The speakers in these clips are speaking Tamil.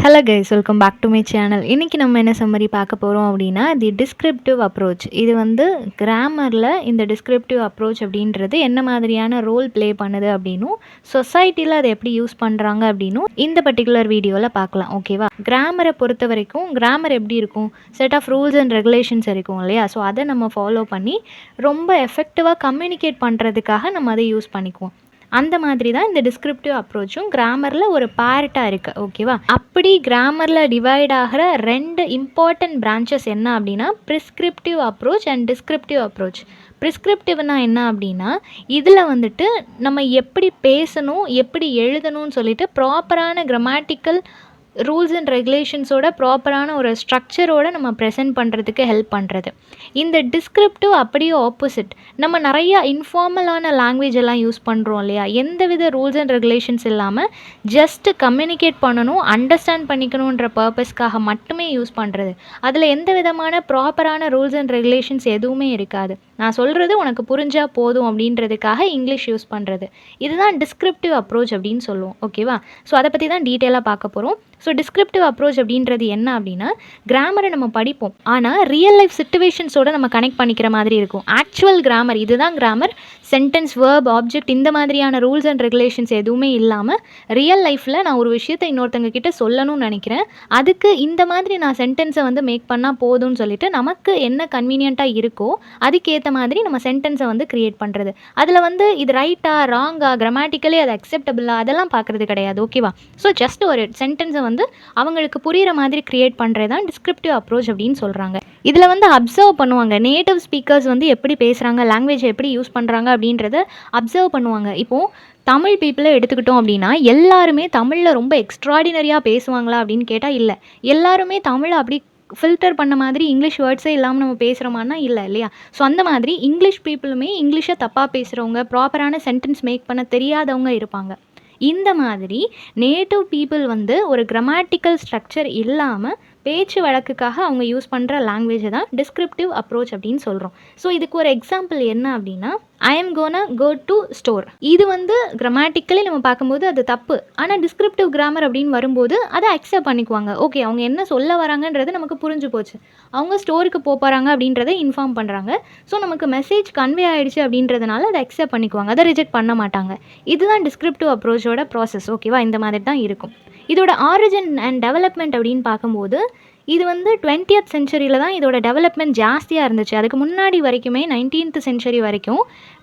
Hello guys, welcome back to my channel. இன்றைக்கி நம்ம என்ன சம்மரி பார்க்க போகிறோம் அப்படின்னா, தி டிஸ்கிரிப்டிவ் அப்ரோச். இது வந்து கிராமரில் இந்த டிஸ்கிரிப்டிவ் அப்ரோச் அப்படின்றது என்ன மாதிரியான ரோல் ப்ளே பண்ணுது அப்படின்னும், சொசைட்டியில் அதை எப்படி யூஸ் பண்ணுறாங்க அப்படின்னும் இந்த பர்டிகுலர் வீடியோவில் பார்க்கலாம். ஓகேவா? கிராமரை பொறுத்த வரைக்கும் கிராமர் எப்படி இருக்கும், set of rules and regulations இருக்கும் இல்லையா? ஸோ அதை நம்ம ஃபாலோ பண்ணி ரொம்ப எஃபெக்டிவாக கம்யூனிகேட் பண்ணுறதுக்காக நம்ம அதை யூஸ் பண்ணிக்குவோம். அந்த மாதிரி தான் இந்த டிஸ்கிரிப்டிவ் அப்ரோச்சும் கிராமரில் ஒரு பார்ட்டாக இருக்குது. ஓகேவா? அப்படி கிராமரில் டிவைட் ஆகிற 2 இம்பார்ட்டன்ட் பிரான்ச்சஸ் என்ன அப்படின்னா, ப்ரிஸ்கிரிப்டிவ் அப்ரோச் அண்ட் டிஸ்கிரிப்டிவ் அப்ரோச். ப்ரிஸ்கிரிப்டிவ்னா என்ன அப்படின்னா, இதில் வந்துட்டு நம்ம எப்படி பேசணும், எப்படி எழுதணும்னு சொல்லிட்டு ப்ராப்பரான கிராமட்டிக்கல் ரூல்ஸ் அண்ட் ரெகுலேஷன்ஸோட ப்ராப்பரான ஒரு ஸ்ட்ரக்சரோடு நம்ம ப்ரெசென்ட் பண்ணுறதுக்கு ஹெல்ப் பண்ணுறது. இந்த டிஸ்கிரிப்டிவ் அப்படியே ஆப்போசிட். நம்ம நிறையா இன்ஃபார்மலான லாங்குவேஜ் எல்லாம் யூஸ் பண்ணுறோம் இல்லையா? எந்தவித ரூல்ஸ் அண்ட் ரெகுலேஷன்ஸ் இல்லாமல் ஜஸ்ட்டு கம்யூனிகேட் பண்ணணும், அண்டர்ஸ்டாண்ட் பண்ணிக்கணுன்ற பர்பஸ்க்காக மட்டுமே யூஸ் பண்ணுறது. அதில் எந்த விதமான ப்ராப்பரான ரூல்ஸ் அண்ட் ரெகுலேஷன்ஸ் எதுவுமே இருக்காது. நான் சொல்கிறது உனக்கு புரிஞ்சால் போதும் அப்படின்றதுக்காக இங்கிலீஷ் யூஸ் பண்ணுறது. இதுதான் டிஸ்கிரிப்டிவ் அப்ரோச் அப்படின்னு சொல்லுவோம். ஓகேவா? ஸோ அதை பற்றி தான் டீட்டெயிலாக பார்க்க போகிறோம். ஸோ டிஸ்கிரிப்டிவ் அப்ரோச் அப்படின்றது என்ன அப்படின்னா, கிராமரை நம்ம படிப்போம், ஆனால் ரியல் லைஃப் சிச்சுவேஷன்ஸோட நம்ம கனெக்ட் பண்ணிக்கிற மாதிரி இருக்கும். ஆக்சுவல் கிராமர், இதுதான் கிராமர், சென்டென்ஸ், வேர்ப், ஆப்ஜெக்ட், இந்த மாதிரியான ரூல்ஸ் அண்ட் ரெகுலேஷன்ஸ் எதுவுமே இல்லாமல் ரியல் லைஃப்பில் நான் ஒரு விஷயத்தை இன்னொருத்தங்க கிட்ட சொல்லணும்னு நினைக்கிறேன், அதுக்கு இந்த மாதிரி நான் சென்டென்ஸை வந்து மேக் பண்ணால் போதும்னு சொல்லிட்டு நமக்கு என்ன கன்வீனியண்ட்டாக இருக்கோ அதுக்கேற்ற மாதிரி நம்ம சென்டென்ஸை வந்து க்ரியேட் பண்ணுறது. அதில் வந்து இது ரைட்டா ராங்கா, கிராமட்டிக்கலி அது அக்செப்டபிளா அதெல்லாம் பார்க்குறது கிடையாது. ஓகேவா? ஸோ ஜஸ்ட் ஒரு சென்டென்ஸை வந்து அவங்களுக்கு புரிகிற மாதிரி க்ரியேட் பண்ணுறது தான் டிஸ்கிரிப்டிவ் அப்ரோச் அப்படின்னு சொல்கிறாங்க. இதில் வந்து அப்சர்வ் பண்ணுவாங்க, நேட்டிவ் ஸ்பீக்கர்ஸ் வந்து எப்படி பேசுகிறாங்க, லாங்குவேஜை எப்படி யூஸ் பண்ணுறாங்க அப்படின்றத அப்சர்வ் பண்ணுவாங்க. இப்போது தமிழ் பீப்புளை எடுத்துக்கிட்டோம் அப்படின்னா, எல்லாருமே தமிழில் ரொம்ப எக்ஸ்ட்ராடினரியாக பேசுவாங்களா அப்படின்னு கேட்டால் இல்லை. எல்லாருமே தமிழை அப்படி ஃபில்டர் பண்ண மாதிரி இங்கிலீஷ் வேர்ட்ஸே இல்லாமல் நம்ம பேசுகிறோமான்னா இல்லை இல்லையா? ஸோ அந்த மாதிரி இங்கிலீஷ் பீப்புளுமே இங்கிலீஷை தப்பாக பேசுகிறவங்க, ப்ராப்பரான சென்டென்ஸ் மேக் பண்ண தெரியாதவங்க இருப்பாங்க. இந்த மாதிரி நேட்டிவ் பீப்புள் வந்து ஒரு கிராமட்டிக்கல் ஸ்ட்ரக்சர் இல்லாமல் பேச்சு வழக்குக்காக அவங்க யூஸ் பண்ணுற லாங்குவேஜை தான் டிஸ்கிரிப்டிவ் அப்ரோச் அப்படின்னு சொல்கிறோம். ஸோ இதுக்கு ஒரு எக்ஸாம்பிள் என்ன அப்படின்னா, I am gonna go to store. இது வந்து கிராமட்டிக்கலி நம்ம பார்க்கும்போது அது தப்பு, ஆனால் டிஸ்கிரிப்டிவ் கிராமர் அப்படின்னு வரும்போது அதை அக்செப்ட் பண்ணிக்குவாங்க. ஓகே, அவங்க என்ன சொல்ல வராங்கன்றது நமக்கு புரிஞ்சு போச்சு, அவங்க ஸ்டோருக்கு போகிறாங்க அப்படின்றத இன்ஃபார்ம் பண்ணுறாங்க. ஸோ நமக்கு மெசேஜ் கன்வே ஆகிடுச்சு அப்படின்றதுனால அதை அக்செப்ட் பண்ணிக்குவாங்க, அதை ரிஜெக்ட் பண்ண மாட்டாங்க. இதுதான் டிஸ்கிரிப்டிவ் அப்ரோச்சோட ப்ராசஸ். ஓகேவா? இந்த மாதிரி தான் இருக்கும். இதோட ஆரிஜின் அண்ட் டெவலப்மெண்ட் அப்படின்னு பார்க்கும்போது, இது வந்து 20th சென்ச்சுரியில் தான் இதோட டெவலப்மெண்ட் ஜாஸ்தியாக இருந்துச்சு. அதுக்கு முன்னாடி வரைக்குமே 19th சென்ச்சுரி வரைக்கும்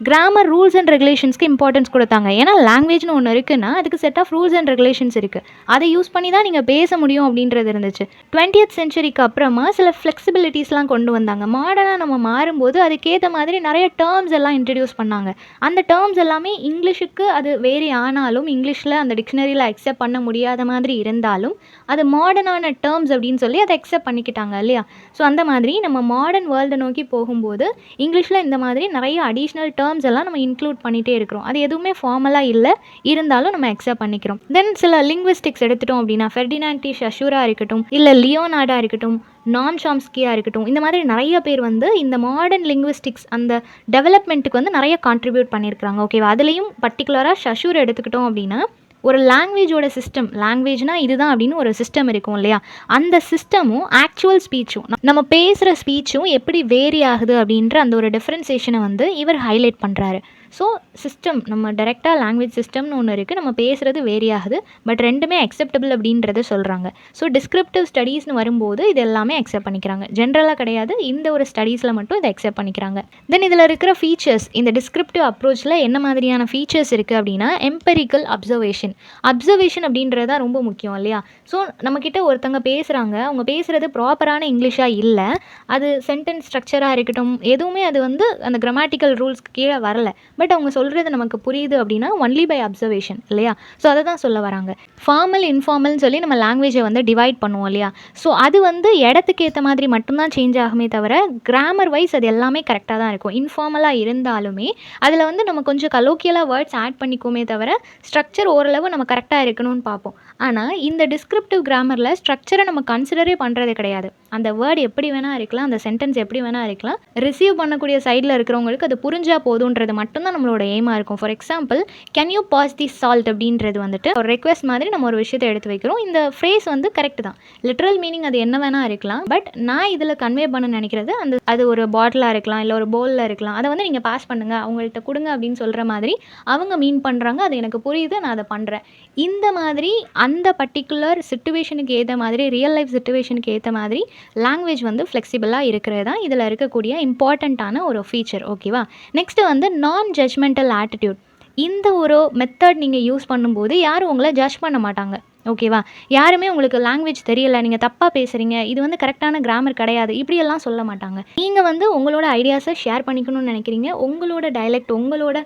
கிராமர் ரூல்ஸ் அண்ட் ரெகுலேஷன்ஸ்க்கு இம்பார்ட்டன்ஸ் கொடுத்தாங்க. ஏன்னா லாங்குவேஜ்னு ஒன்று இருக்குன்னா அதுக்கு set of rules and regulations இருக்குது, அதை யூஸ் பண்ணி தான் நீங்கள் பேச முடியும் அப்படின்றது இருந்துச்சு. 20th சென்ச்சுரிக்கு அப்புறமா சில ஃப்ளெக்சிபிலிட்டிஸ்லாம் கொண்டு வந்தாங்க. மாடர்னாக நம்ம மாறும்போது அதுக்கேற்ற மாதிரி நிறைய டேர்ம்ஸ் எல்லாம் இன்ட்ரடியூஸ் பண்ணாங்க. அந்த டேர்ம்ஸ் எல்லாமே இங்கிலீஷுக்கு அது வேரி ஆனாலும், இங்கிலீஷில் அந்த டிக்ஷனரியில் அக்செப்ட் பண்ண முடியாத மாதிரி இருந்தாலும், அது மாடர்னான டேர்ம்ஸ் அப்படின்னு சொல்லி அதை அக்செப்ட் பண்ணிக்கிட்டாங்க இல்லையா? ஸோ அந்த மாதிரி நம்ம மாடர்ன் வேர்ல்டை நோக்கி போகும்போது இங்கிலீஷில் இந்த மாதிரி நிறைய அடிஷ்னல் டேர்ம்ஸ் எல்லாம் நம்ம இன்க்ளூட் பண்ணிகிட்டே இருக்கிறோம். அது எதுவுமே ஃபார்மலாக இல்லை, இருந்தாலும் நம்ம அக்செப்ட் பண்ணிக்கிறோம். தென் சில லிங்குவிஸ்டிக்ஸ் எடுத்துட்டோம் அப்படின்னா, ஃபெர்டினாண்ட் டி ஷஷூரா இருக்கட்டும், இல்லை லியோனார்டா இருக்கட்டும், நாம் சாம்ஸ்கியாக இருக்கட்டும், இந்த மாதிரி நிறைய பேர் வந்து இந்த மாடர்ன் லிங்குவிஸ்டிக்ஸ் அந்த டெவலப்மெண்ட்டுக்கு வந்து நிறைய கான்ட்ரிபியூட் பண்ணியிருக்கிறாங்க. ஓகேவா? அதுலேயும் பர்டிகுலராக ஷஷூர் எடுத்துக்கிட்டோம் அப்படின்னா, ஒரு லாங்குவேஜோட சிஸ்டம், லாங்குவேஜ்னால் இதுதான் அப்படின்னு ஒரு சிஸ்டம் இருக்கும் இல்லையா? அந்த சிஸ்டமும் ஆக்சுவல் ஸ்பீச்சும், நம்ம பேசுகிற ஸ்பீச்சும் எப்படி வேரி ஆகுது அப்படின்ற அந்த ஒரு டிஃப்ரென்சேஷனை வந்து இவர் ஹைலைட் பண்ணுறாரு. ஸோ சிஸ்டம், நம்ம டைரெக்டாக லாங்குவேஜ் சிஸ்டம்னு ஒன்று இருக்குது, நம்ம பேசுகிறது வேரி ஆகுது, பட் ரெண்டுமே அக்செப்டபிள் அப்படின்றத சொல்கிறாங்க. ஸோ டிஸ்கிரிப்டிவ் ஸ்டடீஸ்னு வரும்போது இது எல்லாமே அக்செப்ட் பண்ணிக்கிறாங்க. ஜென்ரலாக கிடையாது, இந்த ஒரு ஸ்டடீஸில் மட்டும் இதை அக்செப்ட் பண்ணிக்கிறாங்க. தென் இதில் இருக்கிற ஃபீச்சர்ஸ், இந்த டிஸ்கிரிப்டிவ் அப்ரோச்சில் என்ன மாதிரியான ஃபீச்சர்ஸ் இருக்குது அப்படின்னா, எம்பெரிக்கல் அப்சர்வேஷன். அப்சர்வேஷன் அப்படின்றது தான் ரொம்ப முக்கியம் இல்லையா? ஸோ நம்மக்கிட்ட ஒருத்தங்க பேசுகிறாங்க, அவங்க பேசுகிறது ப்ராப்பரான இங்கிலீஷாக இல்லை, அது சென்டென்ஸ் ஸ்ட்ரக்சராக இருக்கட்டும், எதுவுமே அது வந்து அந்த கிராமட்டிக்கல் ரூல்ஸ்க்கு கீழே வரலை, பட் அவங்க சொல்கிறது நமக்கு புரியுது அப்படின்னா ஒன்லி பை அப்சர்வேஷன் இல்லையா? ஸோ அதை தான் சொல்ல வராங்க. ஃபார்மல் இன்ஃபார்மல்னு சொல்லி நம்ம லாங்குவேஜை வந்து டிவைட் பண்ணுவோம் இல்லையா? ஸோ அது வந்து இடத்துக்கு ஏற்ற மாதிரி மட்டும்தான் சேஞ்ச் ஆகுமே தவிர, கிராமர் வைஸ் அது எல்லாமே கரெக்டாக தான் இருக்கும். இன்ஃபார்மலாக இருந்தாலுமே அதில் வந்து நம்ம கொஞ்சம் கலோக்கியலாக வேர்ட்ஸ் ஆட் பண்ணிக்குமே தவிர, ஸ்ட்ரக்சர் ஓரளவு நம்ம கரெக்டாக இருக்கணும்னு பார்ப்போம். ஆனால் இந்த டிஸ்கிரிப்டிவ் கிராமரில் ஸ்ட்ரக்சரை நம்ம கன்சிடரே பண்ணுறதே கிடையாது. அந்த வேர்ட் எப்படி வேணால் இருக்கலாம், அந்த சென்டென்ஸ் எப்படி வேணால் இருக்கலாம். ரிசீவ் பண்ணக்கூடிய சைடில் இருக்கிறவங்களுக்கு அது புரிஞ்சால் போதுன்றது மட்டும்தான் நம்மளோட எய்மாக இருக்கும். For example, can you pass the salt அப்படின்றது வந்துட்டு ஒரு ரெக்வெஸ்ட் மாதிரி நம்ம ஒரு விஷயத்தை எடுத்து வைக்கிறோம். இந்த ஃப்ரேஸ் வந்து கரெக்ட் தான், லிட்ரல் மீனிங் அது என்ன வேணால் இருக்கலாம். பட் நான் இதில் கன்வே பண்ண நினைக்கிறது அது ஒரு பாட்டிலாக இருக்கலாம், இல்லை ஒரு பவுலில் இருக்கலாம். அதை வந்து நீங்கள் பாஸ் பண்ணுங்கள், அவங்கள்ட்ட கொடுங்க அப்படின்னு சொல்கிற மாதிரி அவங்க மீன் பண்ணுறாங்க. அது எனக்கு புரியுது, நான் அதை பண்ணுறேன். இந்த மாதிரி அந்த பர்டிகுலர் சிச்சுவேஷனுக்கு ஏற்ற மாதிரி, ரியல் லைஃப் சிச்சுவேஷனுக்கு ஏற்ற மாதிரி லாங்குவேஜ் வந்து ஃப்ளெக்சிபிளாக இருக்கிறது தான் இதில் இருக்கக்கூடிய இம்பார்ட்டண்ட்டான ஒரு ஃபீச்சர். ஓகேவா? நெக்ஸ்ட்டு வந்து நான் ஜட்ஜ்மெண்டல் ஆட்டிடியூட். இந்த ஒரு மெத்தட் நீங்கள் யூஸ் பண்ணும்போது யாரும் உங்களை ஜட்ஜ் பண்ண மாட்டாங்க. ஓகேவா? யாருமே உங்களுக்கு லாங்குவேஜ் தெரியல, நீங்கள் தப்பாக பேசுகிறீங்க, இது வந்து கரெக்டான கிராமர் கிடையாது, இப்படியெல்லாம் சொல்ல மாட்டாங்க. நீங்கள் வந்து உங்களோட ஐடியாஸை ஷேர் பண்ணிக்கணும்னு நினைக்கிறீங்க, உங்களோட டைலெக்ட், உங்களோட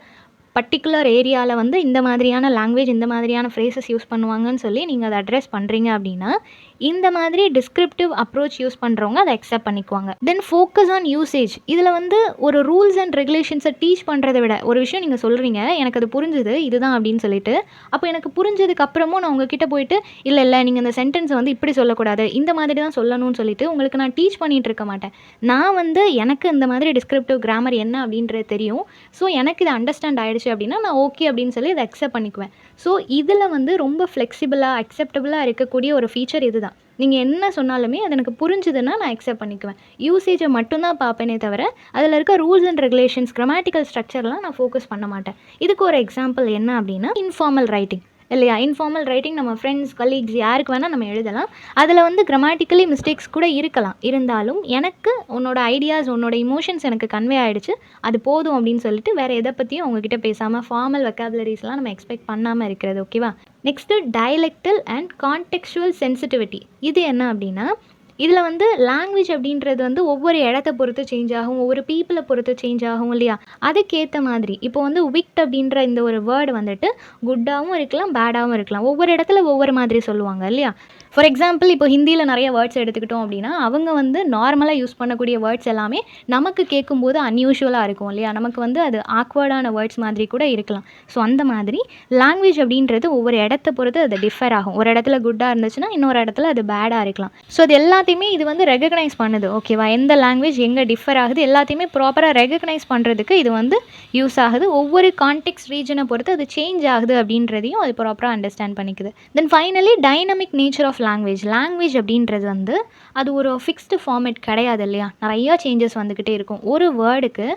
பர்டிகுலர் ஏரியாவில் வந்து இந்த மாதிரியான லாங்குவேஜ், இந்த மாதிரியான ஃப்ரேசஸ் யூஸ் பண்ணுவாங்கன்னு சொல்லி நீங்கள் அதை அட்ரெஸ் பண்ணுறீங்க அப்படின்னா, இந்த மாதிரி டிஸ்கிரிப்டிவ் அப்ரோச் யூஸ் பண்ணுறவங்க அதை அக்செப்ட் பண்ணிக்குவாங்க. தென் ஃபோக்கஸ் ஆன் யூசேஜ். இதில் வந்து ஒரு ரூல்ஸ் அண்ட் ரெகுலேஷன்ஸை டீச் பண்ணுறதை விட, ஒரு விஷயம் நீங்கள் சொல்கிறீங்க, எனக்கு அது புரிஞ்சுது இதுதான் அப்படின்னு சொல்லிட்டு, அப்போ எனக்கு புரிஞ்சதுக்கு அப்புறமும் நான் உங்ககிட்ட போயிட்டு இல்லை நீங்கள் இந்த சென்டென்ஸை வந்து இப்படி சொல்லக்கூடாது, இந்த மாதிரி தான் சொல்லணும்னு சொல்லிட்டு உங்களுக்கு நான் டீச் பண்ணிகிட்டு இருக்க மாட்டேன். நான் வந்து எனக்கு இந்த மாதிரி டிஸ்கிரிப்டிவ் கிராமர் என்ன அப்படின்றது தெரியும். ஸோ எனக்கு இது அண்டர்ஸ்டாண்ட் ஆகிடுச்சு அப்படின்னா நான் ஓகே அப்படின்னு சொல்லி இதை அக்செப்ட் பண்ணிக்குவேன். ஸோ இதில் வந்து ரொம்ப ஃப்ளெக்சிபிளாக அக்செப்டபுளாக இருக்கக்கூடிய ஒரு ஃபீச்சர் இது தான். நீங்கள் என்ன சொன்னாலுமே அது எனக்கு புரிஞ்சுதுன்னா நான் அக்செப்ட் பண்ணிக்குவேன். யூசேஜை மட்டும்தான் பார்ப்பேனே தவிர அதில் இருக்க ரூல்ஸ் அண்ட் ரெகுலேஷன்ஸ், கிராமட்டிக்கல் ஸ்ட்ரக்சர்லாம் நான் ஃபோக்கஸ் பண்ண மாட்டேன். இதுக்கு ஒரு எக்ஸாம்பிள் என்ன அப்படின்னா, இன்ஃபார்மல் ரைட்டிங் இல்லையா? இன்ஃபார்மல் ரைட்டிங் நம்ம ஃப்ரெண்ட்ஸ், கலீக்ஸ் யாருக்கு வேணால் நம்ம எழுதலாம். அதில் வந்து கிராமட்டிக்கலி மிஸ்டேக்ஸ் கூட இருக்கலாம். இருந்தாலும் எனக்கு உன்னோட ஐடியாஸ், உன்னோட இமோஷன்ஸ் எனக்கு கன்வே ஆகிடுச்சு, அது போதும் அப்படின்னு சொல்லிட்டு வேறு எதை பற்றியும் உங்ககிட்ட பேசாமல் ஃபார்மல் வெக்காபுலரிஸ்லாம் நம்ம எக்ஸ்பெக்ட் பண்ணாமல் இருக்கிறது. ஓகேவா? Next dialectal and contextual sensitivity. இது என்ன அப்படின்னா, இதில் வந்து லாங்குவேஜ் அப்படின்றது வந்து ஒவ்வொரு இடத்த பொறுத்து சேஞ்ச் ஆகும், ஒவ்வொரு பீப்புளை பொறுத்து சேஞ்ச் ஆகும் இல்லையா? அதுக்கேற்ற மாதிரி இப்போ வந்து விக்ட் அப்படின்ற இந்த ஒரு வேர்டு வந்துட்டு குட்டாகவும் இருக்கலாம், பேடாகவும் இருக்கலாம். ஒவ்வொரு இடத்துல ஒவ்வொரு மாதிரி சொல்லுவாங்க இல்லையா? ஃபார் எக்ஸாம்பிள், இப்போ ஹிந்தியில் நிறைய வேர்ட்ஸ் எடுத்துக்கிட்டோம் அப்படின்னா, அவங்க வந்து நார்மலாக யூஸ் பண்ணக்கூடிய வேர்ட்ஸ் எல்லாமே நமக்கு கேட்கும்போது அன்யூஷுவலாக இருக்கும் இல்லையா? நமக்கு வந்து அது ஆக்வர்டான வேர்ட்ஸ் மாதிரி கூட இருக்கலாம். ஸோ அந்த மாதிரி லாங்குவேஜ் அப்படின்றது ஒவ்வொரு இடத்த பொறுத்து அது டிஃபர் ஆகும். ஒரு இடத்துல குட்டாக இருந்துச்சுன்னா இன்னொரு இடத்துல அது பேடாக இருக்கலாம். ஸோ அது எல்லாத்தையுமே இது வந்து ரெகக்னைஸ் பண்ணுது. ஓகேவா? எந்த லாங்குவேஜ் எங்கே டிஃபர் ஆகுது எல்லாத்தையுமே ப்ராப்பராக ரெகக்னைஸ் பண்ணுறதுக்கு இது வந்து யூஸ் ஆகுது. ஒவ்வொரு கான்டெக்ஸ்ட் ரீஜனை பொறுத்து அது சேஞ்ச் ஆகுது அப்படின்றதையும் அது ப்ராப்பராக அண்டர்ஸ்டாண்ட் பண்ணிக்குது. Then finally dynamic nature of language அப்படின்றது வந்து அது ஒரு ஃபிக்ஸ்டு ஃபார்மேட் கிடையாது இல்லையா? நிறையா சேஞ்சஸ் வந்துக்கிட்டே இருக்கும். ஒரு வேர்டுக்கு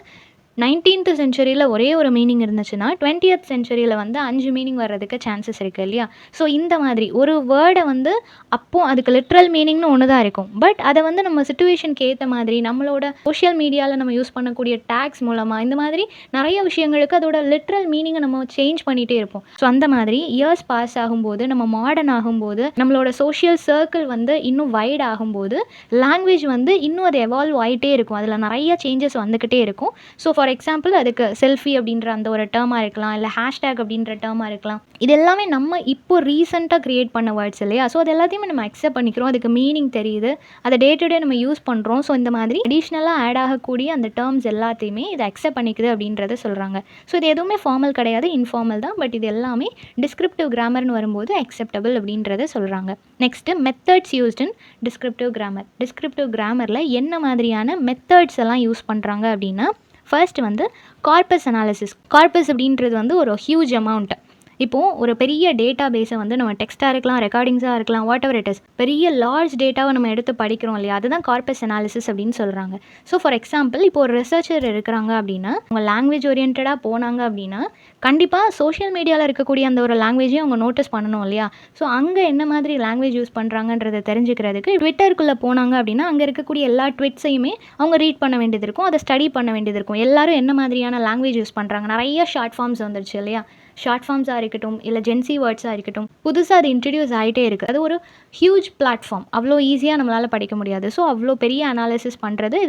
19th சென்ச்சுரியில் ஒரே ஒரு மீனிங் இருந்துச்சுன்னா 20th சென்ச்சுரியில் வந்து 5 மீனிங் வர்றதுக்கு சான்சஸ் இருக்குது இல்லையா? ஸோ இந்த மாதிரி ஒரு வேர்டை வந்து அப்போது அதுக்கு லிட்ரல் மீனிங்னு ஒன்று தான் இருக்கும். பட் அதை வந்து நம்ம சிச்சுவேஷனுக்கு ஏற்ற மாதிரி நம்மளோட சோஷியல் மீடியாவில் நம்ம யூஸ் பண்ணக்கூடிய டேக்ஸ் மூலமாக இந்த மாதிரி நிறைய விஷயங்களுக்கு அதோட லிட்ரல் மீனிங்கை நம்ம சேஞ்ச் பண்ணிகிட்டே இருப்போம். ஸோ அந்த மாதிரி இயர்ஸ் பாஸ் ஆகும்போது, நம்ம மாடர்ன் ஆகும்போது, நம்மளோட சோஷியல் சர்க்கிள் வந்து இன்னும் வைட் ஆகும்போது லாங்குவேஜ் வந்து இன்னும் அது எவால்வ் ஆகிட்டே இருக்கும். அதில் நிறைய சேஞ்சஸ் வந்துக்கிட்டே இருக்கும். ஸோ ஃபார் எக்ஸாம்பிள், அதுக்கு செல்ஃபி அப்படின்ற அந்த ஒரு டேர்மாக இருக்கலாம், இல்லை ஹேஷ்டேக் அப்படின்ற டேர்மாக இருக்கலாம். இது எல்லாமே நம்ம இப்போ ரீசெண்டாக க்ரியேட் பண்ண வேர்ட்ஸ் இல்லையா? ஸோ அது எல்லாத்தையுமே நம்ம அக்செப்ட் பண்ணிக்கிறோம், அதுக்கு மீனிங் தெரியுது, அதை டே டு டே நம்ம யூஸ் பண்ணுறோம். ஸோ இந்த மாதிரி அடிஷ்னலாக ஆட் ஆகக்கூடிய அந்த டேர்ம்ஸ் எல்லாத்தையுமே இதை அக்செப்ட் பண்ணிக்குது அப்படின்றத சொல்கிறாங்க. ஸோ இது எதுவுமே ஃபார்மல் கிடையாது, இன்ஃபார்மல் தான். பட் இது எல்லாமே டிஸ்கிரிப்டிவ் கிராமர்னு வரும்போது அக்செப்டபிள் அப்படின்றத சொல்கிறாங்க. Next methods used in descriptive grammar. Descriptive கிராமரில் என்ன மாதிரியான மெத்தட்ஸ் எல்லாம் யூஸ் பண்ணுறாங்க அப்படின்னா, ஃபர்ஸ்ட் வந்து கார்பஸ் அனாலிசிஸ். கார்பஸ் அப்படின்றது வந்து ஒரு ஹியூஜ் அமௌண்ட். இப்போது ஒரு பெரிய டேட்டா பேஸை வந்து நம்ம டெக்ஸ்ட்டாக இருக்கலாம், ரெக்கார்டிங்ஸாக இருக்கலாம், வாட் எவர் இட் இஸ், பெரிய லார்ஜ் டேட்டாவை நம்ம எடுத்து படிக்கிறோம் இல்லையா? அதுதான் கார்பஸ் அனாலிசிஸ் அப்படின்னு சொல்கிறாங்க. ஸோ ஃபார் எக்ஸாம்பிள், இப்போ ஒரு ரிசர்ச்சர் இருக்கிறாங்க அப்படின்னா, அவங்க லாங்குவேஜ் ஓரியன்டாக போனாங்க அப்படின்னா கண்டிப்பாக சோஷியல் மீடியாவில் இருக்கக்கூடிய அந்த ஒரு லாங்குவேஜையும் அவங்க நோட்டீஸ் பண்ணணும் இல்லையா? ஸோ அங்கே என்ன மாதிரி லாங்குவேஜ் யூஸ் பண்ணுறாங்கன்றதை தெரிஞ்சுக்கிறதுக்கு ட்விட்டருக்குள்ளே போனாங்க அப்படின்னா அங்கே இருக்கக்கூடிய எல்லா ட்விட்ஸையுமே அவங்க ரீட் பண்ண வேண்டியது இருக்கும், அதை ஸ்டடி பண்ண வேண்டியது இருக்கும். எல்லாரும் என்ன மாதிரியான லாங்குவேஜ் யூஸ் பண்ணுறாங்க, நிறைய ஷார்ட் ஃபார்ம்ஸ் வந்துடுச்சு இல்லையா? ஷார்ட் ஃபார்ம்ஸாக இருக்கட்டும், இல்லை ஜென்சி வேர்ட்ஸாக இருக்கட்டும், புதுசாக அது இன்ட்ரடியூஸ் ஆகிட்டே இருக்குது. அது ஒரு ஹியூஜ் பிளாட்ஃபார்ம், அவ்வளோ ஈஸியாக நம்மளால் படிக்க முடியாது. ஸோ அவ்வளோ பெரிய அனாலிசிஸ் பண்ணுறது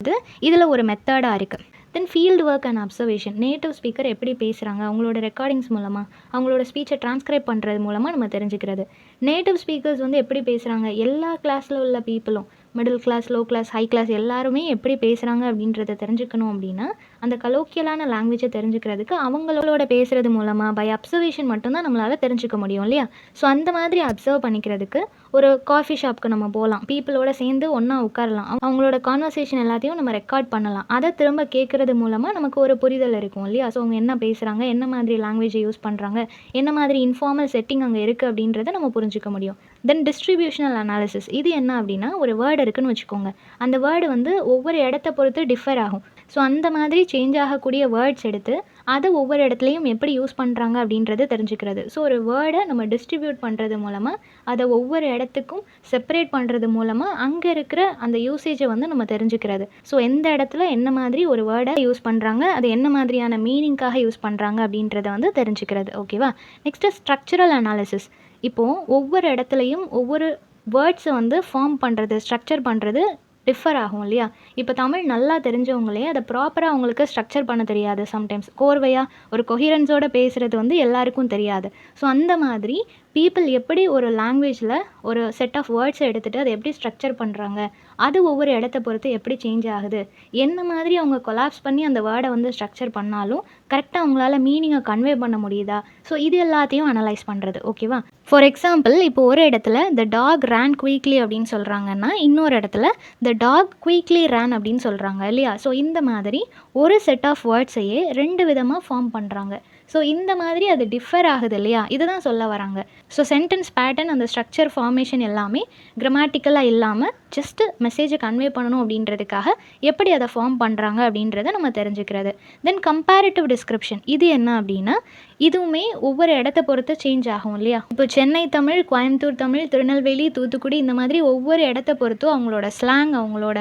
இதில் ஒரு மெத்தடாக இருக்குது. Then field work and observation. Native speaker எப்படி பேசுகிறாங்க, அவங்களோட ரெக்கார்டிங்ஸ் மூலமாக, அவங்களோட ஸ்பீச்சை டிரான்ஸ்கிரைப் பண்ணுறது மூலமாக நம்ம தெரிஞ்சுக்கிறது. நேட்டிவ் ஸ்பீக்கர்ஸ் வந்து எப்படி பேசுகிறாங்க, எல்லா கிளாஸில் உள்ள பீப்புளும், middle class, low class, high class எல்லாருமே எப்படி பேசுகிறாங்க அப்படின்றத தெரிஞ்சுக்கணும் அப்படின்னா அந்த கலோக்கியலான லாங்குவேஜை தெரிஞ்சுக்கிறதுக்கு அவங்களோட பேசுகிறது மூலமாக பை அப்சர்வேஷன் மட்டும்தான் நம்மளால் தெரிஞ்சுக்க முடியும் இல்லையா? ஸோ அந்த மாதிரி அப்சர்வ் பண்ணிக்கிறதுக்கு ஒரு காஃபி ஷாப்க்கு நம்ம போகலாம், பீப்புளோட சேர்ந்து ஒன்றா உட்காரலாம், அவங்களோட கான்வர்சேஷன் எல்லாத்தையும் நம்ம ரெக்கார்ட் பண்ணலாம். அதை திரும்ப கேட்குறது மூலமாக நமக்கு ஒரு புரிதல் இருக்கும் இல்லையா? ஸோ அவங்க என்ன பேசுகிறாங்க, என்ன மாதிரி லாங்குவேஜை யூஸ் பண்ணுறாங்க, என்ன மாதிரி இன்ஃபார்மல் செட்டிங் அங்கே இருக்குது அப்படின்றத நம்ம புரிஞ்சுக்க முடியும். தென் டிஸ்ட்ரிபியூஷனல் அனாலிசிஸ், இது என்ன அப்படின்னா, ஒரு வேர்டு இருக்குன்னு வச்சுக்கோங்க, அந்த வேர்டு வந்து ஒவ்வொரு இடத்த பொறுத்து டிஃபர் ஆகும். ஸோ அந்த மாதிரி சேஞ்ச் ஆகக்கூடிய வேர்ட்ஸ் எடுத்து அதை ஒவ்வொரு இடத்துலையும் எப்படி யூஸ் பண்ணுறாங்க அப்படின்றத தெரிஞ்சுக்கிறது. ஸோ ஒரு வேர்டை நம்ம டிஸ்ட்ரிபியூட் பண்ணுறது மூலமாக, அதை ஒவ்வொரு இடத்துக்கும் செப்பரேட் பண்ணுறது மூலமாக அங்கே இருக்கிற அந்த யூசேஜை வந்து நம்ம தெரிஞ்சுக்கிறது. ஸோ எந்த இடத்துல என்ன மாதிரி ஒரு வேர்டை யூஸ் பண்ணுறாங்க, அது என்ன மாதிரியான மீனிங்காக யூஸ் பண்ணுறாங்க அப்படின்றத வந்து தெரிஞ்சுக்கிறது. ஓகேவா? Next structural analysis. இப்போது ஒவ்வொரு இடத்துலையும் ஒவ்வொரு வேர்ட்ஸை வந்து ஃபார்ம் பண்ணுறது, ஸ்ட்ரக்சர் பண்ணுறது டிஃபர் ஆகும் இல்லையா? இப்போ தமிழ் நல்லா தெரிஞ்சவங்களே அதை ப்ராப்பராக அவங்களுக்கு ஸ்ட்ரக்சர் பண்ண தெரியாது. சம்டைம்ஸ் கோர்வையாக ஒரு கொஹிரன்ஸோட பேசுகிறது வந்து எல்லாருக்கும் தெரியாது. ஸோ அந்த மாதிரி பீப்புள் எப்படி ஒரு லாங்குவேஜில் ஒரு செட் ஆஃப் வேர்ட்ஸை எடுத்துகிட்டு அதை எப்படி ஸ்ட்ரக்சர் பண்ணுறாங்க, அது ஒவ்வொரு இடத்த பொறுத்து எப்படி சேஞ்ச் ஆகுது, என்ன மாதிரி அவங்க கொலாப்ஸ் பண்ணி அந்த வேர்டை வந்து ஸ்ட்ரக்சர் பண்ணாலும் கரெக்டாக அவங்களால மீனிங்கை கன்வே பண்ண முடியுதா, ஸோ இது எல்லாத்தையும் அனலைஸ் பண்ணுறது. ஓகேவா? ஃபார் எக்ஸாம்பிள், இப்போ ஒரு இடத்துல த டாக் ரேன் குயிக்லி அப்படின்னு சொல்கிறாங்கன்னா, இன்னொரு இடத்துல த டாக் குயிக்லி ரேன் அப்படின்னு சொல்கிறாங்க இல்லையா? ஸோ இந்த மாதிரி ஒரு செட் ஆஃப் வேர்ட்ஸையே 2 விதமாக ஃபார்ம் பண்ணுறாங்க. ஸோ இந்த மாதிரி அது டிஃபர் ஆகுது இல்லையா? இதை தான் சொல்ல வராங்க. ஸோ சென்டென்ஸ் பேட்டர்ன், அந்த ஸ்ட்ரக்சர், ஃபார்மேஷன் எல்லாமே கிராமட்டிக்கலாக இல்லாமல் ஜஸ்ட்டு மெசேஜை கன்வே பண்ணணும் அப்படின்றதுக்காக எப்படி அதை ஃபார்ம் பண்ணுறாங்க அப்படின்றத நம்ம தெரிஞ்சுக்கிறது. தென் கம்பேரிட்டிவ் டிஸ்கிரிப்ஷன், இது என்ன அப்படின்னா, இதுவுமே ஒவ்வொரு இடத்த பொறுத்து சேஞ்ச் ஆகும் இல்லையா? இப்போ சென்னை தமிழ், கோயம்புத்தூர் தமிழ், திருநெல்வேலி, தூத்துக்குடி, இந்த மாதிரி ஒவ்வொரு இடத்த பொறுத்தும் அவங்களோட ஸ்லாங், அவங்களோட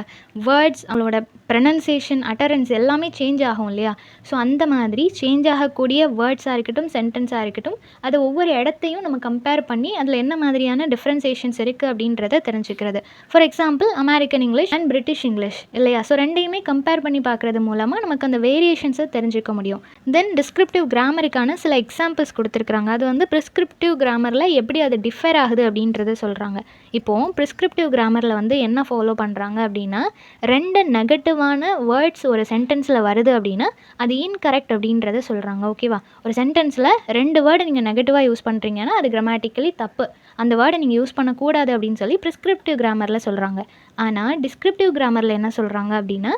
வேர்ட்ஸ், அவங்களோட ப்ரனன்சியேஷன், அட்டரன்ஸ் எல்லாமே சேஞ்ச் ஆகும் இல்லையா? ஸோ அந்த மாதிரி சேஞ்ச் ஆகக்கூடிய வேர்ட்ஸாக இருக்கட்டும், சென்டென்ஸாக இருக்கட்டும், அதை ஒவ்வொரு இடத்தையும் நம்ம கம்பேர் பண்ணி அதில் என்ன மாதிரியான டிஃப்ரென்சேஷன்ஸ் இருக்குது அப்படின்றத தெரிஞ்சுக்கிறது. For example, American English and British English இல்லையா? ஸோ ரெண்டையுமே கம்பேர் பண்ணி பார்க்குறது மூலமாக நமக்கு அந்த வேரியேஷன்ஸை தெரிஞ்சுக்க முடியும். தென் டிஸ்கிரிப்டிவ் கிராமருக்கான சில எக்ஸாம்பிள்ஸ் கொடுத்துருக்குறாங்க. அது வந்து ப்ரிஸ்கிரிப்டிவ் கிராமரில் எப்படி அது டிஃபர் ஆகுது அப்படின்றத சொல்கிறாங்க. இப்போது ப்ரிஸ்கிரிப்டிவ் கிராமரில் வந்து என்ன ஃபாலோ பண்ணுறாங்க அப்படின்னா, 2 நெகட்டிவான வேர்ட்ஸ் ஒரு சென்டென்ஸில் வருது அப்படின்னா அது இன்கரெக்ட் அப்படின்றத சொல்கிறாங்க. ஓகேவா? ஒரு சென்டென்ஸில் 2 வேர்டு நீங்கள் நெகட்டிவாக யூஸ் பண்ணுறீங்கன்னா அது கிராமட்டிக்கலி தப்பு, அந்த வேர்டை நீங்கள் யூஸ் பண்ணக்கூடாது அப்படின்னு சொல்லி ப்ரிஸ்கிரிப்டிவ் கிராமரில் சொல்கிறாங்க. ஆனால் டிஸ்கிரிப்டிவ் கிராமரில் என்ன சொல்கிறாங்க அப்படின்னா,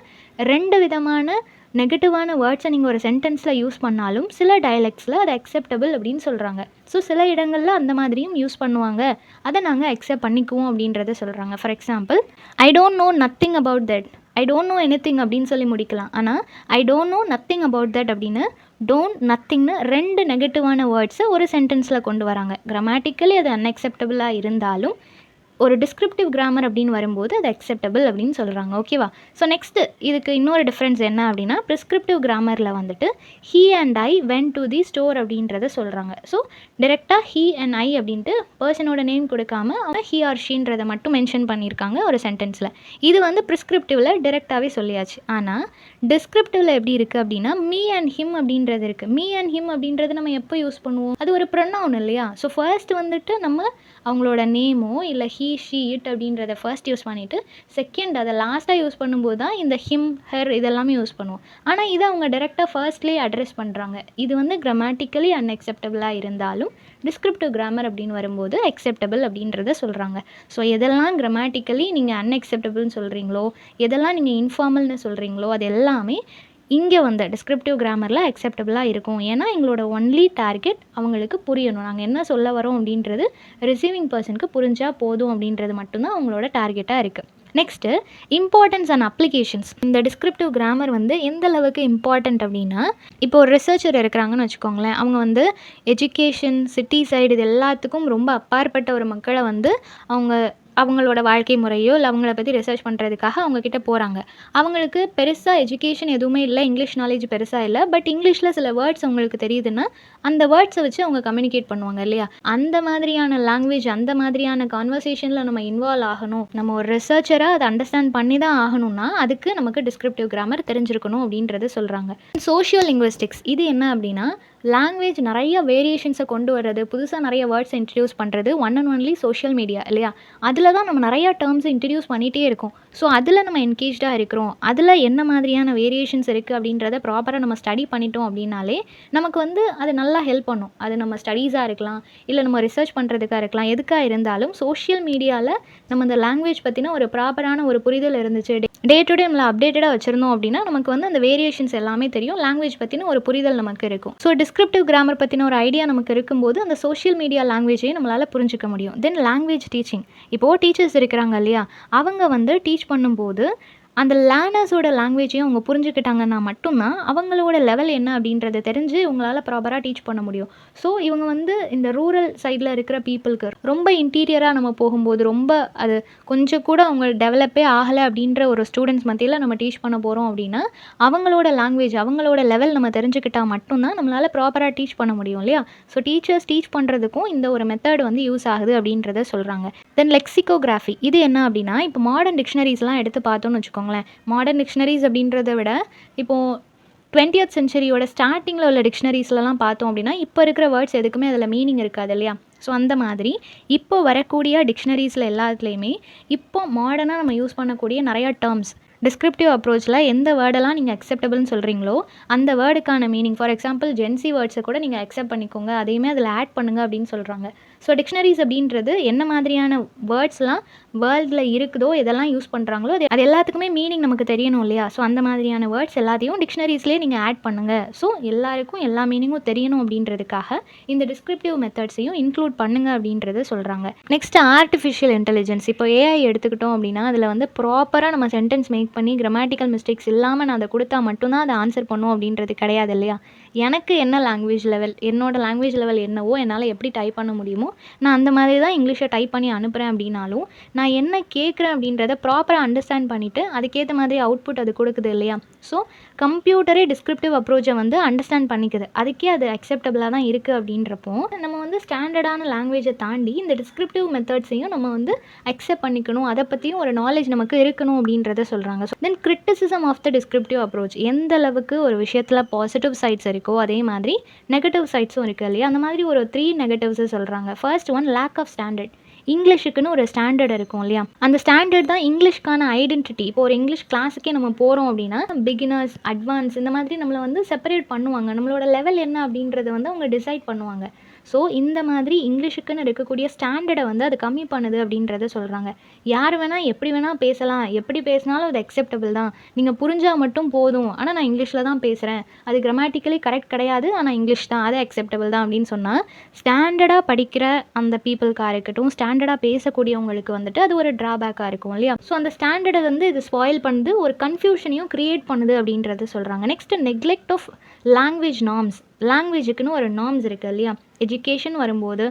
2 விதமான நெகட்டிவான வேர்ட்ஸை நீங்கள் ஒரு சென்டென்ஸில் யூஸ் பண்ணாலும் சில டயலெக்ட்ஸில் அது அக்செப்டபிள் அப்படின்னு சொல்கிறாங்க. ஸோ சில இடங்களில் அந்த மாதிரியும் யூஸ் பண்ணுவாங்க, அதை நாங்கள் அக்செப்ட் பண்ணிக்குவோம் அப்படின்றத சொல்கிறாங்க. For example, I don't know nothing about that, I don't know anything அப்படின்னு சொல்லி முடிக்கலாம். ஆனால் I don't know nothing about that அப்படின்னு டோன்ட், நத்திங்னு 2 நெகட்டிவான வேர்ட்ஸை ஒரு சென்டென்ஸில் கொண்டு வராங்க. கிராமட்டிக்கலி அது அன்அக்செப்டபிளாக இருந்தாலும் ஒரு டிஸ்கிரிப்டிவ் கிராமர் அப்படின்னு வரும்போது அது அக்செப்டபிள் அப்படின்னு சொல்கிறாங்க. ஓகேவா? ஸோ நெக்ஸ்ட்டு இதுக்கு இன்னொரு டிஃப்ரென்ஸ் என்ன அப்படின்னா, ப்ரிஸ்கிரிப்டிவ் கிராமரில் வந்துட்டு he and I went to the store அப்படின்றத சொல்கிறாங்க. ஸோ டிரெக்டாக ஹீ அண்ட் ஐ அப்படின்ட்டு பர்சனோட நேம் கொடுக்காம அவங்க ஹீ ஆர் ஷீன்றதை மட்டும் மென்ஷன் பண்ணியிருக்காங்க ஒரு சென்டென்ஸில். இது வந்து ப்ரிஸ்கிரிப்டிவில் டிரெக்டாகவே சொல்லியாச்சு. ஆனால் டிஸ்கிரிப்டிவில் எப்படி இருக்குது அப்படின்னா, மீ அண்ட் ஹிம் அப்படின்றது இருக்குது. மீ அண்ட் ஹிம் அப்படின்றது நம்ம எப்போ யூஸ் பண்ணுவோம், அது ஒரு ப்ரொனவுன் இல்லையா? ஸோ ஃபர்ஸ்ட் வந்துட்டு நம்ம அவங்களோட நேமோ இல்லை ஹீ, ஷீ, இட் அப்படின்றத ஃபர்ஸ்ட் யூஸ் பண்ணிவிட்டு செகண்ட் அதை லாஸ்ட்டாக யூஸ் பண்ணும்போது தான் இந்த ஹிம், ஹெர் இதெல்லாமே யூஸ் பண்ணுவோம். ஆனால் இதை அவங்க டைரெக்டாக ஃபர்ஸ்ட்லேயே அட்ரஸ் பண்ணுறாங்க. இது வந்து கிராமட்டிக்கலி அன்அக்செப்டபிளாக இருந்தாலும் டிஸ்கிரிப்டிவ் கிராமர் அப்படின்னு வரும்போது அக்செப்டபிள் அப்படின்றத சொல்கிறாங்க. ஸோ எதெல்லாம் கிராமட்டிக்கலி நீங்கள் அன்அக்செப்டபிள்னு சொல்கிறீங்களோ, எதெல்லாம் நீங்கள் இன்ஃபார்மல்னு சொல்கிறீங்களோ, அது எல்லாமே இங்கே வந்து டிஸ்கிரிப்டிவ் கிராமரில் அக்செப்டபிளாக இருக்கும். ஏன்னா எங்களோட ஒன்லி டார்கெட் அவங்களுக்கு புரியணும், நாங்கள் என்ன சொல்ல வரோம் அப்படின்றது ரிசீவிங் பர்சனுக்கு புரிஞ்சால் போதும் அப்படின்றது மட்டும்தான் அவங்களோட டார்கெட்டாக இருக்குது. Next importance and applications. இந்த டிஸ்கிரிப்டிவ் கிராமர் வந்து எந்த அளவுக்கு இம்பார்ட்டண்ட் அப்படின்னா, இப்போ ஒரு ரிசர்ச்சர் இருக்கிறாங்கன்னு வச்சுக்கோங்களேன், அவங்க வந்து எஜுகேஷன், சிட்டி சைடு இது எல்லாத்துக்கும் ரொம்ப அப்பாற்பட்ட ஒரு மக்களை வந்து அவங்களோட வாழ்க்கை முறையோ இல்லை அவங்கள பற்றி ரிசர்ச் பண்ணுறதுக்காக அவங்கக்கிட்ட போகிறாங்க. அவங்களுக்கு பெருசாக எஜுகேஷன் எதுவுமே இல்லை, இங்கிலீஷ் நாலேஜ் பெருசாக இல்லை, பட் இங்கிலீஷில் சில வேர்ட்ஸ் அவங்களுக்கு தெரியுதுன்னா அந்த வேர்ட்ஸை வச்சு அவங்க கம்யூனிகேட் பண்ணுவாங்க இல்லையா? அந்த மாதிரியான லாங்குவேஜ், அந்த மாதிரியான கான்வர்சேஷனில் நம்ம இன்வால்வ் ஆகணும், நம்ம ஒரு ரிசர்ச்சராக அதை அண்டர்ஸ்டாண்ட் பண்ணி தான் ஆகணும்னா அதுக்கு நமக்கு டிஸ்கிரிப்டிவ் கிராமர் தெரிஞ்சிருக்கணும் அப்படின்றத சொல்கிறாங்க. சோஷியல் லிங்குவிஸ்டிக்ஸ், இது என்ன அப்படின்னா, லாங்குவேஜ் நிறைய வேரியேஷன்ஸை கொண்டு வர்றது, புதுசாக நிறைய வேர்ட்ஸை இன்ட்ரடியூஸ் பண்ணுறது, one and only social media இல்லையா? அதில் தான் நம்ம நிறையா டேர்ம்ஸை இன்ட்ரடியூஸ் பண்ணிகிட்டே இருக்கோம். ஸோ அதில் நம்ம என்கேஜ்டாக இருக்கிறோம், அதில் என்ன மாதிரியான வேரியேஷன்ஸ் இருக்குது அப்படின்றத ப்ராப்பராக நம்ம ஸ்டடி பண்ணிட்டோம் அப்படின்னாலே நமக்கு வந்து அது நல்லா ஹெல்ப் பண்ணும். அது நம்ம ஸ்டடீஸாக இருக்கலாம், இல்லை நம்ம ரிசர்ச் பண்ணுறதுக்காக இருக்கலாம், எதுக்காக இருந்தாலும் சோஷியல் மீடியாவில் நம்ம இந்த லாங்குவேஜ் பற்றின ஒரு ப்ராப்பரான ஒரு புரிதல் இருந்துச்சு, டே டு டே நம்மளை அப்டேட்டடாக வச்சுருந்தோம் அப்படின்னா நமக்கு வந்து அந்த வேரியேஷன்ஸ் எல்லாமே தெரியும், லாங்குவேஜ் பற்றின ஒரு புரிதல் நமக்கு இருக்கும். ஸோ டிஸ்கிரிப்டிவ் கிராமர் பற்றின ஒரு ஐடியா நமக்கு இருக்கும்போது அந்த சோஷியல் மீடியா லாங்குவேஜையும் நம்மளால் புரிஞ்சிக்க முடியும். தென் லாங்குவேஜ் டீச்சிங், இப்போது டீச்சர்ஸ் இருக்கிறாங்க இல்லையா, அவங்க வந்து டீச் பண்ணும்போது அந்த லேர்னர்ஸோட லாங்குவேஜையும் அவங்க புரிஞ்சுக்கிட்டாங்கன்னா மட்டும்தான் அவங்களோட லெவல் என்ன அப்படின்றத தெரிஞ்சு உங்களால் ப்ராப்பராக டீச் பண்ண முடியும். ஸோ இவங்க வந்து இந்த ரூரல் சைடில் இருக்கிற பீப்புளுக்கு ரொம்ப இன்டீரியராக நம்ம போகும்போது ரொம்ப அது கொஞ்சம் கூட அவங்க டெவலப்பே ஆகலை அப்படின்ற ஒரு ஸ்டூடெண்ட்ஸ் மத்தியில் நம்ம டீச் பண்ண போகிறோம் அப்படின்னா அவங்களோட லாங்குவேஜ் அவங்களோட லெவல் நம்ம தெரிஞ்சுக்கிட்டால் மட்டும்தான் நம்மளால் ப்ராப்பராக டீச் பண்ண முடியும் இல்லையா. ஸோ டீச்சர்ஸ் டீச் பண்ணுறதுக்கும் இந்த ஒரு மெத்தட் வந்து யூஸ் ஆகுது அப்படின்றத சொல்கிறாங்க. தென் லெக்சிகோகிராஃபி, இது என்ன அப்படின்னா இப்போ மாடர்ன் டிக்ஷனரிஸ்லாம் எடுத்து பார்த்தோன்னு வச்சுக்கோங்களேன். மாடர்ன் டிக்ஷனரிஸ் அப்படின்றத விட இப்போது 20th சென்ச்சுரியோட ஸ்டார்டிங்கில் உள்ள டிக்ஷனரிஸ்லலாம் பார்த்தோம் அப்படின்னா இப்போ இருக்கிற வேர்ட்ஸ் எதுக்குமே அதில் மீனிங் இருக்காது இல்லையா. ஸோ அந்த மாதிரி இப்போ வரக்கூடிய டிக்ஷனரிஸில் எல்லாத்துலேயுமே இப்போ மாடர்னாக நம்ம யூஸ் பண்ணக்கூடிய நிறையா டேர்ம்ஸ் டிஸ்கிரிப்டிவ் அப்ரோச்சில் எந்த வேர்டெல்லாம் நீங்கள் அக்செப்டபிள்னு சொல்கிறீங்களோ அந்த வேர்டுக்கான மீனிங், ஃபார் எக்ஸாம்பிள் ஜென்சி வேர்ட்ஸை கூட நீங்கள் அக்செப்ட் பண்ணிக்கோங்க, அதையுமே அதில் ஆட் பண்ணுங்கள் அப்படின்னு சொல்கிறாங்க. ஸோ டிக்ஷனரிஸ் அப்படின்றது என்ன மாதிரியான வேர்ட்ஸ்லாம் வேர்ல்டில் இருக்குதோ இதெல்லாம் யூஸ் பண்ணுறாங்களோ அது எல்லாத்துக்குமே மீனிங் நமக்கு தெரியணும் இல்லையா. ஸோ அந்த மாதிரியான வேர்ட்ஸ் எல்லாத்தையும் டிக்ஷனரிஸ்லேயே நீங்கள் ஆட் பண்ணுங்கள். ஸோ எல்லாருக்கும் எல்லா மீனிங்கும் தெரியணும் அப்படின்றதுக்காக இந்த டிஸ்கிரிப்டிவ் மெத்தட்ஸையும் இன்க்ளூட் பண்ணுங்கள் அப்படின்றத சொல்கிறாங்க. நெக்ஸ்ட் ஆர்டிஃபிஷியல் இன்டெலிஜென்ஸ், இப்போ ஏஐ எடுத்துக்கிட்டோம் அப்படின்னா அதில் வந்து ப்ராப்பராக நம்ம சென்டென்ஸ் மேக் பண்ணி கிராமட்டிக்கல் மிஸ்டேக்ஸ் இல்லாமல் நான் அதை கொடுத்தா மட்டும்தான் அதை ஆன்சர் பண்ணும் அப்படின்றது கிடையாது இல்லையா. எனக்கு என்ன லாங்குவேஜ் லெவல், என்னோடய லாங்குவேஜ் லெவல் என்னவோ என்னால் எப்படி டைப் பண்ண முடியுமோ நான் அந்த மாதிரி தான் இங்கிலீஷை டைப் பண்ணி அனுப்புகிறேன் அப்படின்னாலும் நான் என்ன கேட்குறேன் அப்படின்றத ப்ராப்பராக அண்டர்ஸ்டாண்ட் பண்ணிவிட்டு அதுக்கேற்ற மாதிரி அவுட்புட் அது கொடுக்குது இல்லையா. ஸோ கம்ப்யூட்டரே டிஸ்கிரிப்டிவ் அப்ரோச்சை வந்து அண்டர்ஸ்டாண்ட் பண்ணிக்குது, அதுக்கே அது அக்செப்டபிளாக தான் இருக்குது அப்படின்றப்போ நம்ம வந்து ஸ்டாண்டர்டான லாங்குவேஜை தாண்டி இந்த டிஸ்கிரிப்டிவ் மெத்தட்ஸையும் நம்ம வந்து அக்செப்ட் பண்ணிக்கணும், அதை பற்றியும் ஒரு நாலேஜ் நமக்கு இருக்கணும் அப்படின்றத சொல்கிறாங்க. Then criticism of the descriptive approach, எந்த அளவுக்கு ஒரு விஷயத்தில் பாசிட்டிவ் சைட்ஸ் இருக்கோ அதே மாதிரி நெகட்டிவ் சைட்ஸும் இருக்குது இல்லையா. அந்த மாதிரி ஒரு 3 நெகட்டிவ்ஸை சொல்கிறாங்க. First one, lack of standard. இங்கிலீஷுக்குன்னு ஒரு ஸ்டாண்டர்ட் இருக்கும் இல்லையா, அந்த ஸ்டாண்டர்ட் தான் இங்கிலீஷ்க்கான ஐடென்டிட்டி. இப்போ ஒரு இங்கிலீஷ் கிளாஸுக்கே நம்ம போகிறோம் அப்படின்னா பிகினர்ஸ், அட்வான்ஸ் இந்த மாதிரி நம்மளை வந்து செப்பரேட் பண்ணுவாங்க, நம்மளோட லெவல் என்ன அப்படின்றத வந்து அவங்க டிசைட் பண்ணுவாங்க. ஸோ இந்த மாதிரி இங்கிலீஷுக்குன்னு இருக்கக்கூடிய ஸ்டாண்டர்டை வந்து அது கம்மி பண்ணுது அப்படின்றத சொல்கிறாங்க. யார் வேணால் எப்படி வேணால் பேசலாம், எப்படி பேசினாலும் அது அக்செப்டபிள் தான், நீங்கள் புரிஞ்சால் மட்டும் போதும், ஆனால் நான் இங்கிலீஷில் தான் பேசுகிறேன், அது கிராமட்டிக்கலி கரெக்ட் கிடையாது, ஆனால் இங்கிலீஷ் தான், அது அக்செப்டபிள் தான் அப்படின்னு சொன்னால் ஸ்டாண்டர்டாக படிக்கிற அந்த பீப்புளுக்காக இருக்கட்டும், ஸ்டாண்டர்டாக பேசக்கூடியவங்களுக்கு வந்துட்டு அது ஒரு ட்ராபேக்காக இருக்கும் இல்லையா. ஸோ அந்த ஸ்டாண்டர்டை வந்து இது ஸ்பாயில் பண்ணுது, ஒரு கன்ஃபியூஷனையும் க்ரியேட் பண்ணுது அப்படின்றத சொல்கிறாங்க. Next neglect of language norms, லாங்குவேஜுக்குன்னு ஒரு நார்ம்ஸ் இருக்குது இல்லையா. எஜுகேஷன் வரும்போது,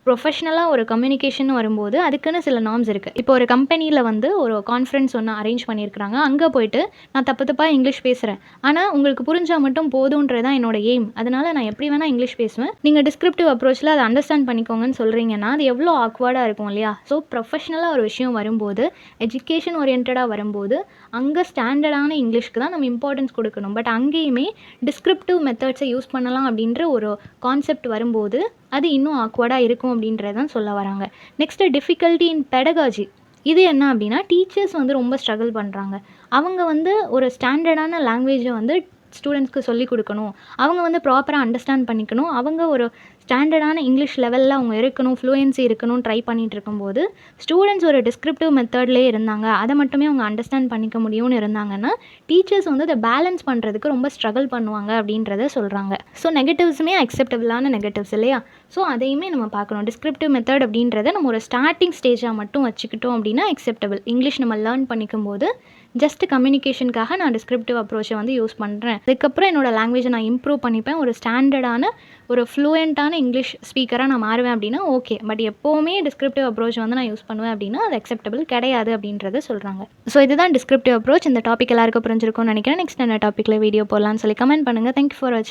ப்ரொஃபஷ்னலாக ஒரு கம்யூனிகேஷன் வரும்போது அதுக்குன்னு சில நார்ம்ஸ் இருக்குது. இப்போ ஒரு கம்பெனியில் வந்து ஒரு கான்ஃபரன்ஸ் ஒன்று அரேஞ்ச் பண்ணியிருக்கிறாங்க, அங்கே போயிட்டு நான் தப்பு தப்பாக இங்கிலீஷ் பேசுகிறேன், ஆனால் உங்களுக்கு புரிஞ்சால் மட்டும் போதுன்றது தான் என்னோட எய்ம், அதனால் நான் எப்படி வேணால் இங்கிலீஷ் பேசுவேன், நீங்கள் டிஸ்கிரிப்டிவ் அப்ரோச்சில் அதை அண்டர்ஸ்டாண்ட் பண்ணிக்கோங்கன்னு சொல்கிறீங்கன்னா அது எவ்வளோ ஆக்வர்டாக இருக்கும் இல்லையா. ஸோ ப்ரொஃபஷ்னலாக ஒரு விஷயம் வரும்போது, எஜுகேஷன் ஓரியன்டாக வரும்போது அங்கே ஸ்டாண்டர்டான இங்கிலீஷ்க்கு தான் நம்ம இம்பார்ட்டன்ஸ் கொடுக்கணும். பட் அங்கேயுமே டிஸ்கிரிப்டிவ் மெத்தட்ஸை யூஸ் பண்ணலாம் அப்படின்ற ஒரு கான்செப்ட் வரும்போது அது இன்னும் ஆக்வர்டாக இருக்கும் அப்படின்றதான் சொல்ல வராங்க. நெக்ஸ்ட்டு டிஃபிகல்ட்டி இன் பெடகாஜி, இது என்ன அப்படின்னா டீச்சர்ஸ் வந்து ரொம்ப ஸ்ட்ரகிள் பண்ணுறாங்க, அவங்க வந்து ஒரு ஸ்டாண்டர்டான லாங்குவேஜை வந்து ஸ்டூடெண்ட்ஸ்க்கு சொல்லிக் கொடுக்கணும், அவங்க வந்து ப்ராப்பராக அண்டர்ஸ்டாண்ட் பண்ணிக்கணும், அவங்க ஒரு ஸ்டாண்டர்டான இங்கிலீஷ் லெவலில் அவங்க இருக்கணும், ஃப்ளூயன்சி இருக்கணும் ட்ரை பண்ணிகிட்டு இருக்கும்போது ஸ்டூடெண்ட்ஸ் ஒரு டிஸ்கிரிப்டிவ் மெத்தட்லேயே இருந்தாங்க, அதை மட்டுமே அவங்க அண்டர்ஸ்டாண்ட் பண்ணிக்க முடியும்னு இருந்தாங்கன்னா டீச்சர்ஸ் வந்து அதை பேலன்ஸ் பண்ணுறதுக்கு ரொம்ப ஸ்ட்ரகிள் பண்ணுவாங்க அப்படின்றத சொல்கிறாங்க. ஸோ நெகட்டிவ்ஸுமே அக்செப்டபிளான நெகட்டிவ்ஸ் இல்லையா. ஸோ அதையுமே நம்ம பார்க்கணும். டிஸ்கிரிப்டிவ் மெத்தட் அப்படின்றத நம்ம ஒரு ஸ்டார்டிங் ஸ்டேஜாக மட்டும் வச்சுக்கிட்டோம் அப்படின்னா அக்செப்டபிள். இங்கிலீஷ் நம்ம லேர்ன் பண்ணிக்கும் போது ஜஸ்ட் கம்யூனிகேஷனுக்காக நான் டிஸ்கிரிப்டிவ் அப்ரோச்சை வந்து யூஸ் பண்ணுறேன், அதுக்கப்புறம் என்னோடய லாங்குவேஜை நான் இம்ப்ரூவ் பண்ணிப்பேன், ஒரு ஸ்டாண்டர்டான ஒரு ஃப்ளூயண்ட்டான இங்கிலீஷ் ஸ்பீக்கராக நான் மாறுவேன் அப்படின்னா ஓகே. பட் எப்போவுமே டிஸ்கிரிப்டிவ் அப்ரோச் வந்து நான் யூஸ் பண்ணுவேன் அப்படின்னா அது அக்செப்டபிள் கிடையாது அப்படின்றத சொல்கிறாங்க. ஸோ இதுதான் டிஸ்கிரிப்டிவ் அப்ரோச். இந்த டாபிக் எல்லாருக்கும் புரிஞ்சிருக்கும்னு நினைக்கிறேன். நெக்ஸ்ட் என்ன டாப்பிக்கில் வீடியோ போடலான்னு சொல்லி கமெண்ட் பண்ணுங்கள். தேங்க்யூ ஃபார் வாட்சிங்.